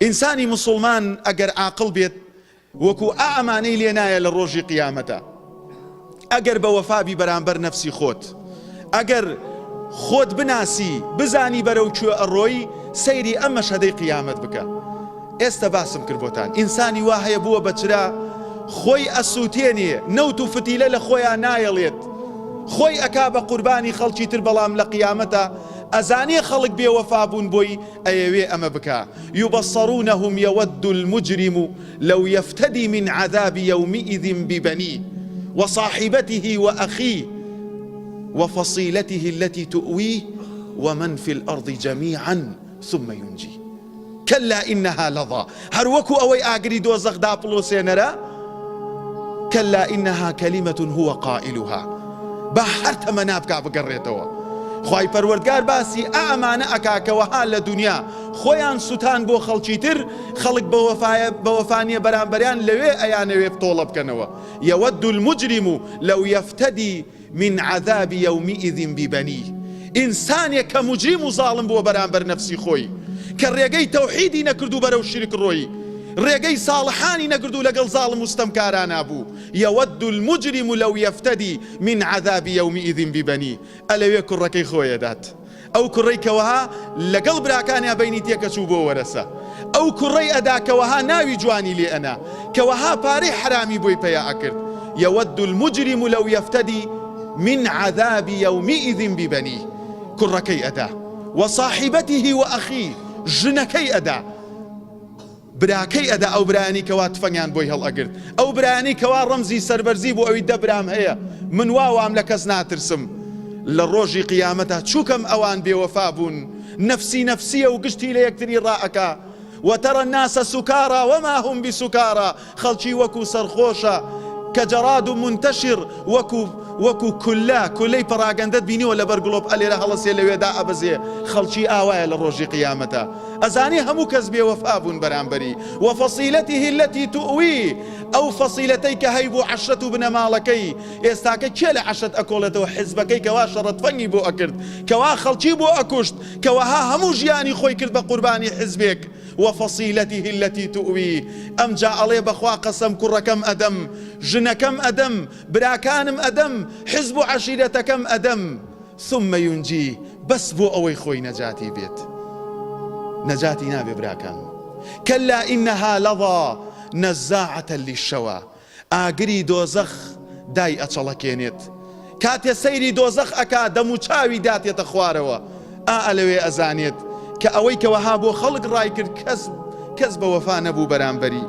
ئینسانی مسلمان ئەگەر عاقڵ بێت وەکو ئەمانەی لێ نایە لە ڕۆژی قیامەتە، ئەگەر بە وەفابی بەرامبەر نەفسی خۆت، ئەگەر خۆت بناسی بزانی بەرەو کوێ ئەڕۆی، سەیری ئەم مەشهەدەی قیامەت بکە. ئێستا باسم کرد بۆتان، ئینسانی وا هەیە بووە بەچرا خۆی ئەسووتێنێ، نەوت و فتیلە لە خۆیان نایەڵێت، خۆی ئەکا بە قوربانی خەڵکی تر، بەڵام لە قیامەتە ئەزانێ خەڵک بێوەفا بوون بۆی ئەیەوێ ئەمە بکە. یوبەصەڕونەهم یەوەد المجرم لو يفتدي من عذاب يومئذ ببنيه وصاحبته وأخيه وفصيلته التي تؤويه ومن في الأرض جميعا ثم ينجيه كلا إنها لظى. هەروەکو ئەوەی ئاگری دۆزەخ داپڵۆسێنەرە، كلا إنها كلمة هو قائلها، با هەر تەمەنا بکا بگەڕێتەوە. خوای پەروەردگار باسی ئەمانە ئەکاکەوەها لە دنیا خۆیان سوتان بۆ خەڵکی تر، خەڵک بە وەفانیە بەرامبەریان لەوێ ئەیانەوێ تۆڵە بکەنەوە. يود المجرم لو يفتدي من عذاب يومئذ ببنيه. ئینسانێک کە مجرم و زاڵم بووە بەرامبەر نەفسی خۆی، کە ڕێگەی تەوحیدی نەکردو بەرەو شیرک ڕۆی، ڕێگەی ساڵحانی نەکردو لەگەڵ زاڵم و ستەمکارانە بوو. يود المجرم لو يفتدي من عذاب يومئذ ببنيه. ئەلەوێ کوڕەکەی خۆی دات، ئەو کوڕەی کەوەها لەگەڵ براکانیا بینی تێکەچوو بۆ وەرەسە، ئەو کوڕەی ئەدا کەوەها ناوی جوانی لێ ئەنا، کەوەها پارەی حرامی بۆی پەیا ئەکرد. يود المجرم لو يفتدي من عذاب يومئذ ببنيه. کوڕەکەی ئەدا، وصاحبته وأخيه، ژنەکەی ئەدا، براکەی ئەدا، ئەو برانی کەوا تفەنگیان بۆی هەڵ ئەگرت، ئەو برانی کەوا ڕەمزی سەربەرزی بۆ ئەوی دەبرام هەیە، من واوام لە کەس ناترسم. لە ڕۆژی قیامەتە چووکەم ئەوان بێوەفا بوون، نەفسی نەفسیە و گشتی لە یەکتری ڕائەکا. وترى الناس سكارى وما هم بسكارى. خەڵکی وەکو سەرخۆشە کە جەراد و منتەشر، وەکو کولەی پەراگەندەت بینیوە لە بەرگڵۆب ئەلێرە هەڵەسێ لەوێدا ئەبەزێ. خەڵکی ئاوایە لە ڕۆژی قیامەتە، ئەزانێ هەموو کەس بێوەفا بوون بەرامبەری. وفصيلته التي تؤويه، ئەو فەسیلەتەی کە هەی بۆ عەشرەت و بنەماڵەکەی. ئێستاکە کێ لە عەشرەت ئەکۆڵێتەوە حیزبەکەی کەوا شەڕەتفەنگی بۆ ئەکرد، کەوا خەڵکی بۆ ئەکوشت، کەوەها هەموو ژیانی خۆی کرد بە قوربانی حیزبێک. وفصيلته التي تؤويه. ئەم جا ئەڵێ بەخوا قەسەم کوڕەکەم ئەدەم، ژنەکەم ئەدەم، براکانم ئەدەم، حیزب و عەشیرەتەکەم ئەدەم. ثم ينجيه. بەس بۆ ئەوەی خۆی نەجاتی بێت، نەجاتی نابێ براکان. كلا إنها لظى نزاعة للشوى. ئاگری دۆزەخ دای ئەچەڵەکێنێت، کاتێ سەیری دۆزەخ ئەکا دەم و چاوی داتێتە خوارەوە. ئەلەوێ ئەزانێت کە ئەوەی کەوەها بۆ خەڵک ڕای کرد کەس بە وەفا نەبوو بەرامبەری.